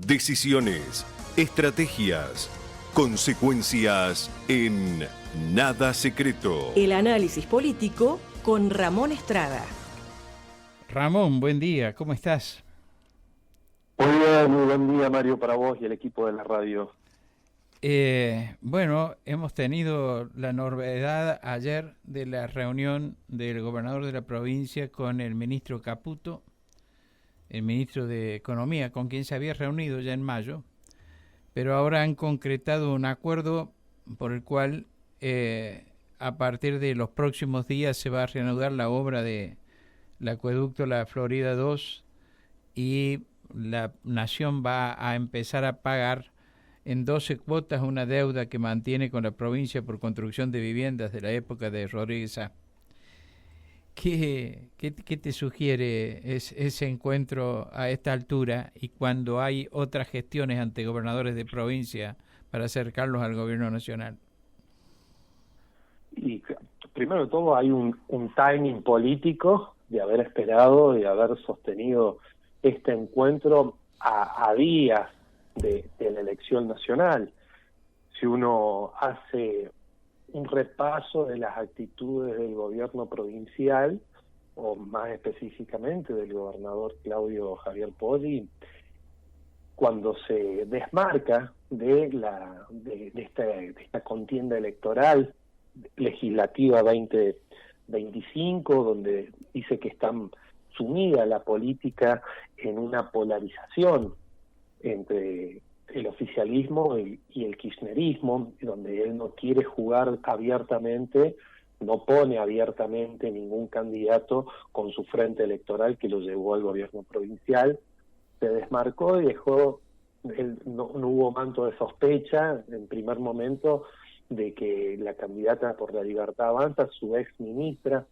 Decisiones, estrategias, consecuencias en Nada Secreto. El análisis político con Ramón Estrada. Ramón, buen día, ¿cómo estás? Muy bien, muy buen día, Mario, para vos y el equipo de la radio. Bueno, hemos tenido la novedad ayer de la reunión del gobernador de la provincia con el ministro Caputo, el ministro de Economía, con quien se había reunido ya en mayo, pero ahora han concretado un acuerdo por el cual a partir de los próximos días se va a reanudar la obra del acueducto La Florida 2 y la Nación va a empezar a pagar en 12 cuotas una deuda que mantiene con la provincia por construcción de viviendas de la época de Rodríguez Sá. ¿Qué te sugiere ese encuentro a esta altura y cuando hay otras gestiones ante gobernadores de provincia para acercarlos al gobierno nacional? Y primero de todo hay un timing político de haber esperado y haber sostenido este encuentro a días de la elección nacional. Si uno hace un repaso de las actitudes del gobierno provincial, o más específicamente del gobernador Claudio Javier Poggi, cuando se desmarca de esta contienda electoral legislativa 2025, donde dice que están sumida la política en una polarización entre el oficialismo y el kirchnerismo, donde él no quiere jugar abiertamente, no pone abiertamente ningún candidato con su frente electoral que lo llevó al gobierno provincial, se desmarcó y dejó, no hubo manto de sospecha en primer momento de que la candidata por la Libertad Avanza, su ex ministra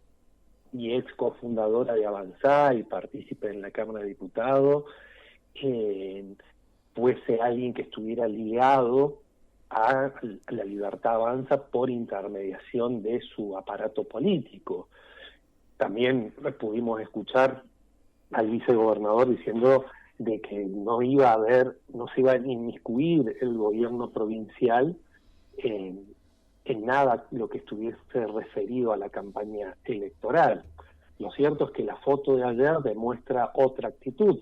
y ex cofundadora de Avanzá y partícipe en la Cámara de Diputados, fuese alguien que estuviera ligado a la Libertad Avanza por intermediación de su aparato político. También pudimos escuchar al vicegobernador diciendo de que no se iba a inmiscuir el gobierno provincial en nada lo que estuviese referido a la campaña electoral. Lo cierto es que la foto de ayer demuestra otra actitud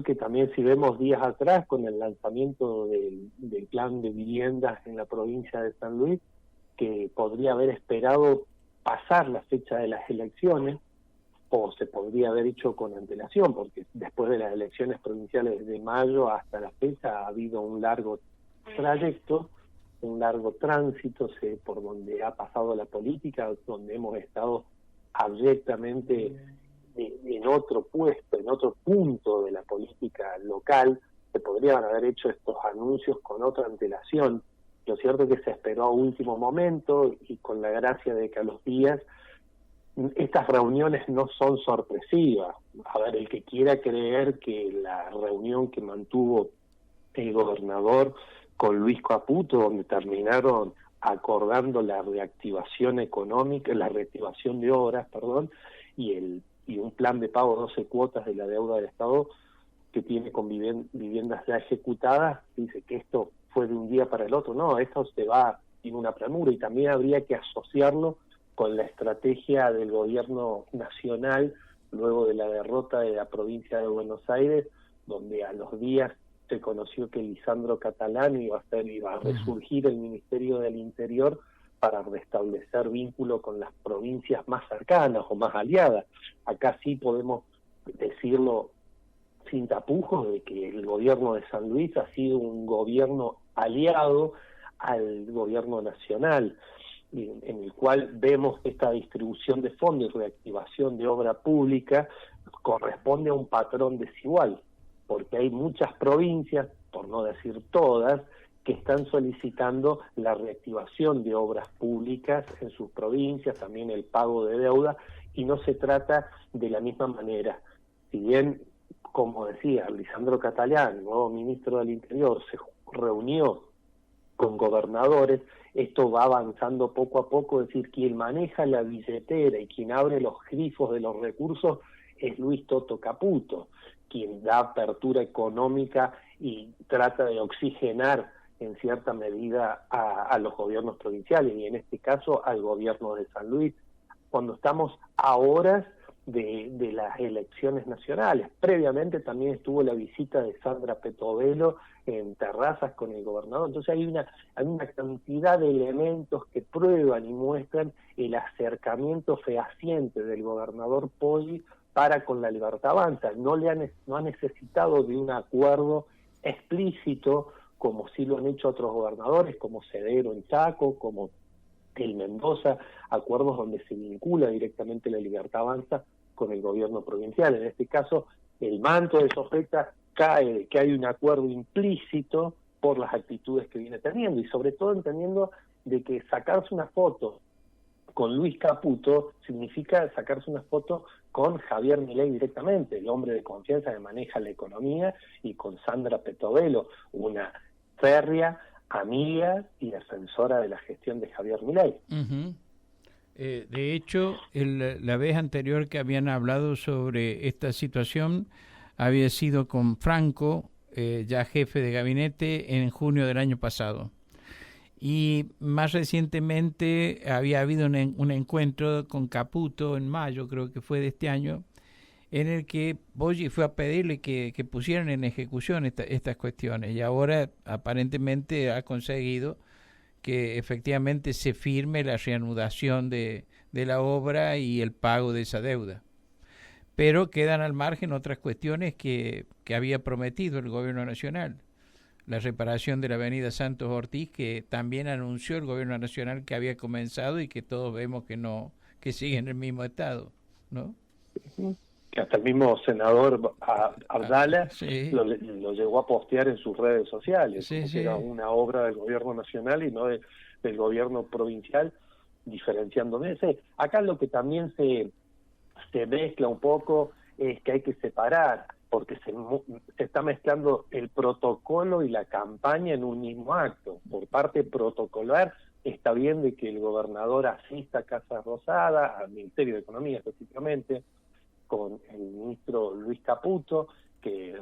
que también, si vemos días atrás con el lanzamiento del plan de viviendas en la provincia de San Luis, que podría haber esperado pasar la fecha de las elecciones, o se podría haber hecho con antelación, porque después de las elecciones provinciales de mayo hasta la fecha ha habido un largo trayecto, un largo tránsito por donde ha pasado la política, donde hemos estado abyectamente en otro puesto, en otro punto de la política local. Se podrían haber hecho estos anuncios con otra antelación. Lo cierto es que se esperó a último momento y con la gracia de que a los días estas reuniones no son sorpresivas. A ver, el que quiera creer que la reunión que mantuvo el gobernador con Luis Caputo, donde terminaron acordando la reactivación económica, la reactivación de obras, y un plan de pago 12 cuotas de la deuda del Estado que tiene con viviendas ya ejecutadas, dice que esto fue de un día para el otro. No, esto se va en una premura, y también habría que asociarlo con la estrategia del gobierno nacional luego de la derrota de la provincia de Buenos Aires, donde a los días se conoció que Lisandro Catalán iba a resurgir el Ministerio del Interior para restablecer vínculo con las provincias más cercanas o más aliadas. Acá sí podemos decirlo sin tapujos de que el gobierno de San Luis ha sido un gobierno aliado al gobierno nacional, en el cual vemos que esta distribución de fondos y reactivación de obra pública corresponde a un patrón desigual, porque hay muchas provincias, por no decir todas, que están solicitando la reactivación de obras públicas en sus provincias, también el pago de deuda, y no se trata de la misma manera. Si bien, como decía, Lisandro Catalán, nuevo ministro del Interior, se reunió con gobernadores, esto va avanzando poco a poco, es decir, quien maneja la billetera y quien abre los grifos de los recursos es Luis Toto Caputo, quien da apertura económica y trata de oxigenar en cierta medida a los gobiernos provinciales, y en este caso al gobierno de San Luis, cuando estamos a horas de las elecciones nacionales. Previamente también estuvo la visita de Sandra Petovelo en Terrazas con el gobernador. Entonces hay una cantidad de elementos que prueban y muestran el acercamiento fehaciente del gobernador Poggi para con la Libertad Avanza. No ha necesitado de un acuerdo explícito como sí lo han hecho otros gobernadores, como Cedero en Chaco, como el Mendoza, acuerdos donde se vincula directamente la Libertad Avanza con el gobierno provincial. En este caso, el manto de sospecha cae de que hay un acuerdo implícito por las actitudes que viene teniendo, y sobre todo entendiendo de que sacarse una foto con Luis Caputo significa sacarse una foto con Javier Milei directamente, el hombre de confianza que maneja la economía, y con Sandra Petovelo, una férrea amiga y defensora de la gestión de Javier Milei. Uh-huh. De hecho, la vez anterior que habían hablado sobre esta situación había sido con Franco, ya jefe de gabinete, en junio del año pasado. Y más recientemente había habido un encuentro con Caputo en mayo, creo que fue de este año, en el que Poggi fue a pedirle que pusieran en ejecución estas cuestiones, y ahora aparentemente ha conseguido que efectivamente se firme la reanudación de la obra y el pago de esa deuda. Pero quedan al margen otras cuestiones que había prometido el gobierno nacional. La reparación de la avenida Santos Ortiz, que también anunció el gobierno nacional que había comenzado y que todos vemos que sigue en el mismo estado, ¿no? Que hasta el mismo senador Abdala sí. lo llegó a postear en sus redes sociales, sí, como sí. que era una obra del gobierno nacional y no del gobierno provincial, diferenciándome. Acá lo que también se mezcla un poco es que hay que separar, porque se está mezclando el protocolo y la campaña en un mismo acto. Por parte protocolar, está bien de que el gobernador asista a Casa Rosada, al Ministerio de Economía específicamente, con el ministro Luis Caputo, que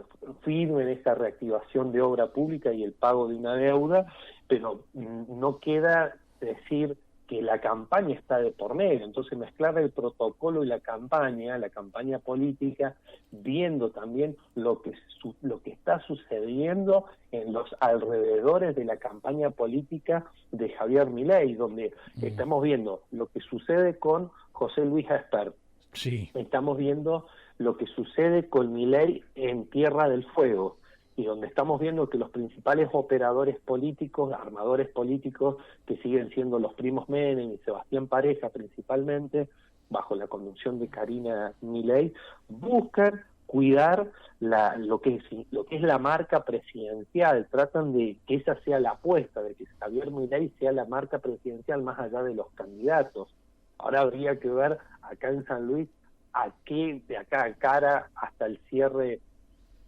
firmen esa reactivación de obra pública y el pago de una deuda, pero no queda decir que la campaña está de por medio. Entonces mezclar el protocolo y la campaña política, viendo también lo que está sucediendo en los alrededores de la campaña política de Javier Milei, donde estamos viendo lo que sucede con José Luis Espert. Sí. Estamos viendo lo que sucede con Milei en Tierra del Fuego, y donde estamos viendo que los principales operadores políticos, armadores políticos, que siguen siendo los primos Menem y Sebastián Pareja principalmente, bajo la conducción de Karina Milei, buscan cuidar lo que es la marca presidencial, tratan de que esa sea la apuesta, de que Javier Milei sea la marca presidencial más allá de los candidatos. Ahora habría que ver acá en San Luis de acá a cara hasta el cierre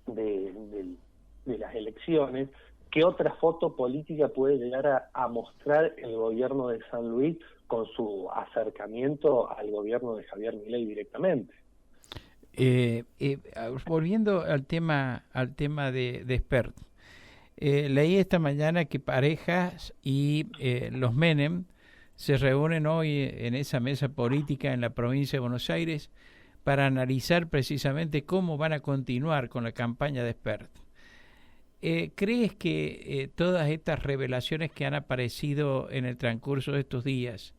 de las elecciones, qué otra foto política puede llegar a mostrar el gobierno de San Luis con su acercamiento al gobierno de Javier Milei directamente. Volviendo al tema de Espert, leí esta mañana que Parejas y los Menem se reúnen hoy en esa mesa política en la provincia de Buenos Aires para analizar precisamente cómo van a continuar con la campaña de Espert. ¿Crees que todas estas revelaciones que han aparecido en el transcurso de estos días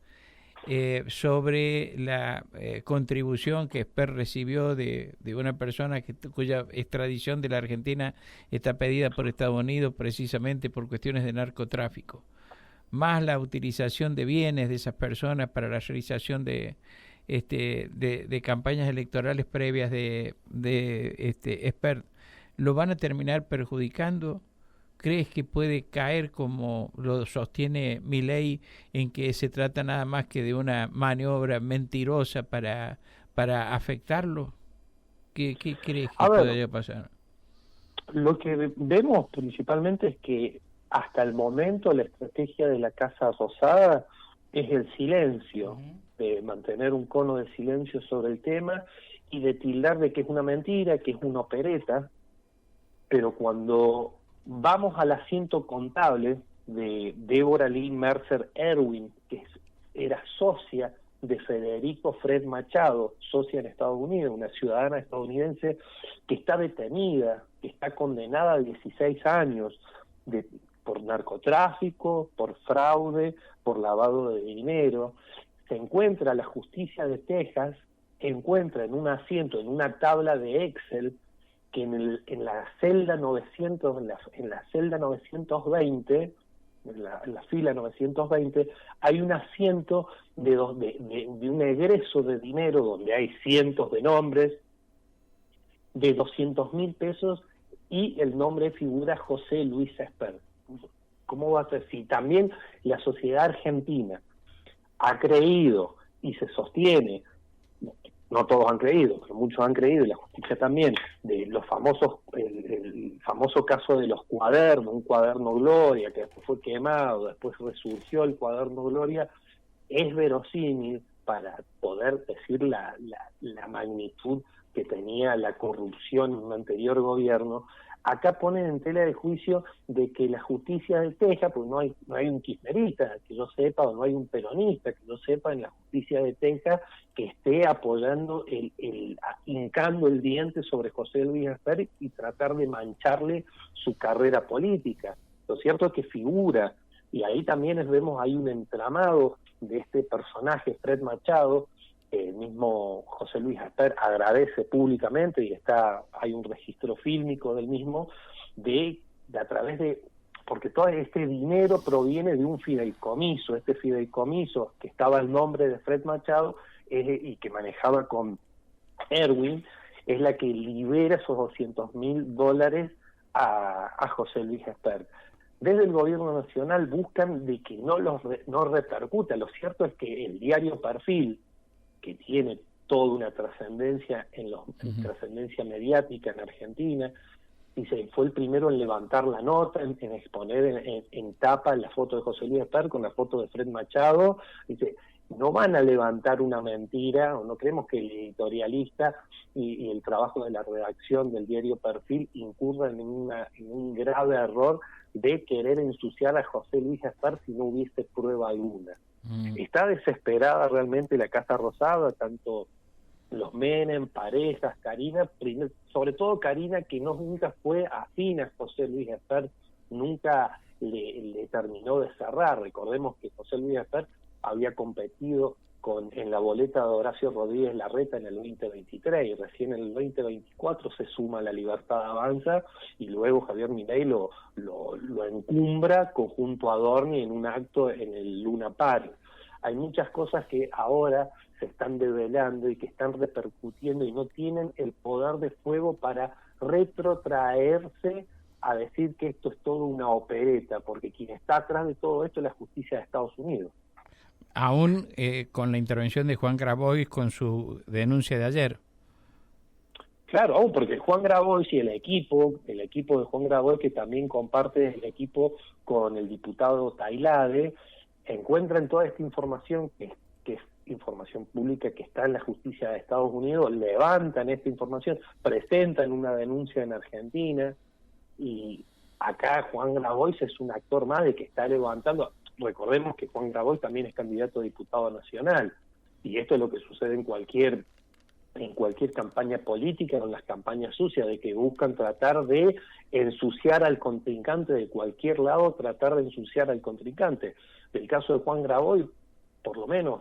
sobre la contribución que Espert recibió de una persona cuya extradición de la Argentina está pedida por Estados Unidos precisamente por cuestiones de narcotráfico, más la utilización de bienes de esas personas para la realización de campañas electorales previas de Espert, lo van a terminar perjudicando? ¿Crees que puede caer, como lo sostiene Milei, en que se trata nada más que de una maniobra mentirosa para afectarlo? ¿Qué crees que podría pasar? Lo que vemos principalmente es que hasta el momento la estrategia de la Casa Rosada es el silencio, de mantener un cono de silencio sobre el tema y de tildar de que es una mentira, que es una opereta, pero cuando vamos al asiento contable de Deborah Lee Mercer Erwin, que era socia de Federico Fred Machado, socia en Estados Unidos, una ciudadana estadounidense que está detenida, que está condenada a 16 años por narcotráfico, por fraude, por lavado de dinero. Se encuentra la justicia de Texas, encuentra en un asiento, en una tabla de Excel, que en la celda 900, en la celda 920, en la fila 920, hay un asiento de un egreso de dinero donde hay cientos de nombres, de 200.000 pesos, y el nombre figura José Luis Esper. ¿Cómo va a ser? Si también la sociedad argentina ha creído y se sostiene, no todos han creído, pero muchos han creído, y la justicia también, de los famosos, el famoso caso de los cuadernos, un cuaderno Gloria, que después fue quemado, después resurgió el cuaderno Gloria, es verosímil para poder decir la magnitud que tenía la corrupción en un anterior gobierno. Acá ponen en tela de juicio de que la justicia de Texas, pues no hay un kirchnerista que yo sepa, o no hay un peronista que yo sepa en la justicia de Texas que esté apoyando, hincando el diente sobre José Luis Esper y tratar de mancharle su carrera política. Lo cierto es que figura, y ahí también vemos, hay un entramado de este personaje, Fred Machado. El mismo José Luis Esper agradece públicamente, y hay un registro fílmico del mismo, de a través de, porque todo este dinero proviene de un fideicomiso. Este fideicomiso, que estaba el nombre de Fred Machado y que manejaba con Erwin, es la que libera esos $200.000 a José Luis Esper. Desde el gobierno nacional buscan de que no repercuta. Lo cierto es que el diario Perfil, que tiene toda una trascendencia trascendencia mediática en Argentina, y fue el primero en levantar la nota, en exponer en tapa la foto de José Luis Esper con la foto de Fred Machado. Dice, no van a levantar una mentira, o no creemos que el editorialista y el trabajo de la redacción del diario Perfil incurran en un grave error de querer ensuciar a José Luis Esper si no hubiese prueba alguna. Está desesperada realmente la Casa Rosada, tanto los Menem, Parejas, Karina, sobre todo Karina, que nunca fue afín a José Luis Esper, nunca le terminó de cerrar. Recordemos que José Luis Esper había competido en la boleta de Horacio Rodríguez Larreta en el 2023, y recién en el 2024 se suma La Libertad Avanza, y luego Javier Milei lo encumbra junto a Adorni en un acto en el Luna Park. Hay muchas cosas que ahora se están develando y que están repercutiendo, y no tienen el poder de fuego para retrotraerse a decir que esto es todo una opereta, porque quien está atrás de todo esto es la justicia de Estados Unidos. Aún con la intervención de Juan Grabois con su denuncia de ayer. Claro, aún porque Juan Grabois y el equipo de Juan Grabois, que también comparte el equipo con el diputado Tailade, encuentran toda esta información que es información pública que está en la justicia de Estados Unidos, levantan esta información, presentan una denuncia en Argentina, y acá Juan Grabois es un actor más de que está levantando. Recordemos que Juan Grabois también es candidato a diputado nacional, y esto es lo que sucede en cualquier campaña política, o en las campañas sucias, de que buscan tratar de ensuciar al contrincante de cualquier lado, tratar de ensuciar al contrincante. El caso de Juan Grabois, por lo menos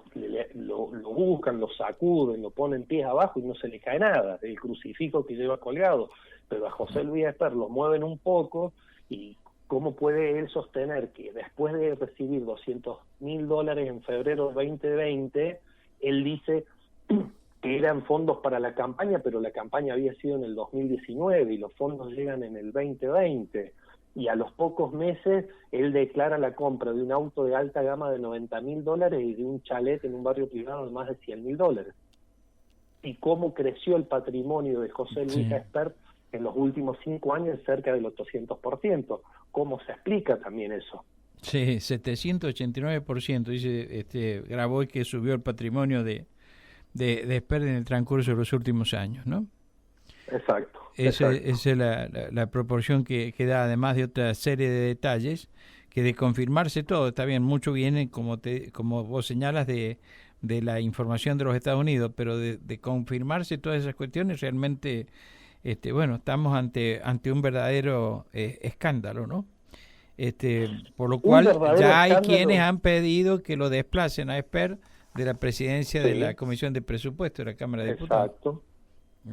lo buscan, lo sacuden, lo ponen pies abajo y no se le cae nada, el crucifijo que lleva colgado. Pero a José Luis Esper lo mueven un poco, y ¿cómo puede él sostener que después de recibir $200.000 en febrero del 2020, él dice que eran fondos para la campaña, pero la campaña había sido en el 2019 y los fondos llegan en el 2020? Y a los pocos meses él declara la compra de un auto de alta gama de $90.000 y de un chalet en un barrio privado de más de $100.000. ¿Y cómo creció el patrimonio de José Luis Esper en los últimos 5 años? Cerca del 800%. ¿Cómo se explica también eso? Sí, 789%, dice Grabois, que subió el patrimonio de de Esper en el transcurso de los últimos años, ¿no? Exacto. Esa es la proporción que da, además de otra serie de detalles, que de confirmarse todo, está bien, mucho viene, como vos señalas, de la información de los Estados Unidos, pero de confirmarse todas esas cuestiones, realmente, bueno, estamos ante un verdadero escándalo, ¿no? Por lo cual ya hay quienes han pedido que lo desplacen a Esper de la presidencia de la Comisión de Presupuestos de la Cámara de Diputados.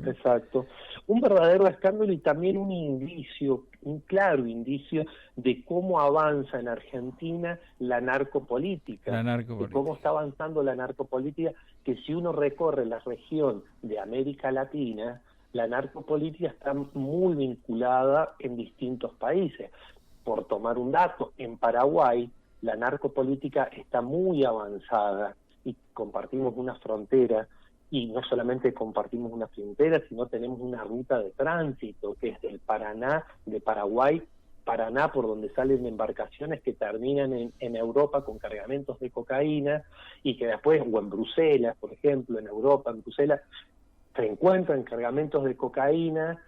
Exacto. Un verdadero escándalo y también un indicio, un claro indicio de cómo avanza en Argentina la narcopolítica. De cómo está avanzando la narcopolítica, que si uno recorre la región de América Latina, la narcopolítica está muy vinculada en distintos países. Por tomar un dato, en Paraguay la narcopolítica está muy avanzada y compartimos una frontera. Y no solamente compartimos una frontera, sino tenemos una ruta de tránsito, que es del Paraná, de Paraguay, Paraná, por donde salen embarcaciones que terminan en Europa con cargamentos de cocaína, y que después, o en Bruselas, por ejemplo, en Europa, en Bruselas, se encuentran cargamentos de cocaína,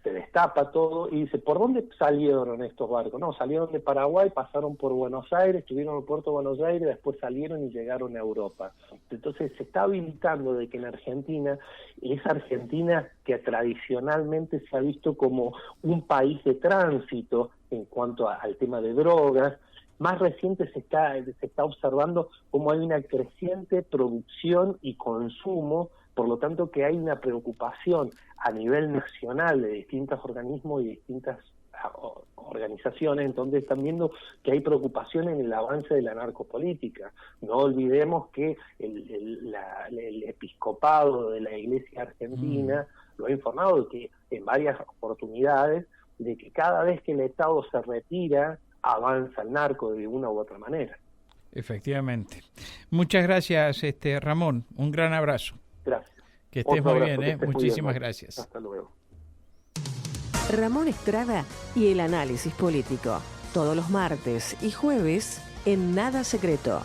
se destapa todo, y dice, ¿por dónde salieron estos barcos? No, salieron de Paraguay, pasaron por Buenos Aires, estuvieron en el puerto de Buenos Aires, después salieron y llegaron a Europa. Entonces se está habilitando de que en Argentina, esa Argentina que tradicionalmente se ha visto como un país de tránsito en cuanto al tema de drogas, más reciente se está observando cómo hay una creciente producción y consumo, por lo tanto que hay una preocupación a nivel nacional de distintos organismos y distintas organizaciones, entonces están viendo que hay preocupación en el avance de la narcopolítica. No olvidemos que el episcopado de la Iglesia Argentina lo ha informado de que en varias oportunidades de que cada vez que el Estado se retira, avanza el narco de una u otra manera. Efectivamente. Muchas gracias, Ramón. Un gran abrazo. Gracias. Que estés muy bien, Muchísimas gracias. Hasta luego. Ramón Estrada y el análisis político. Todos los martes y jueves en Nada Secreto.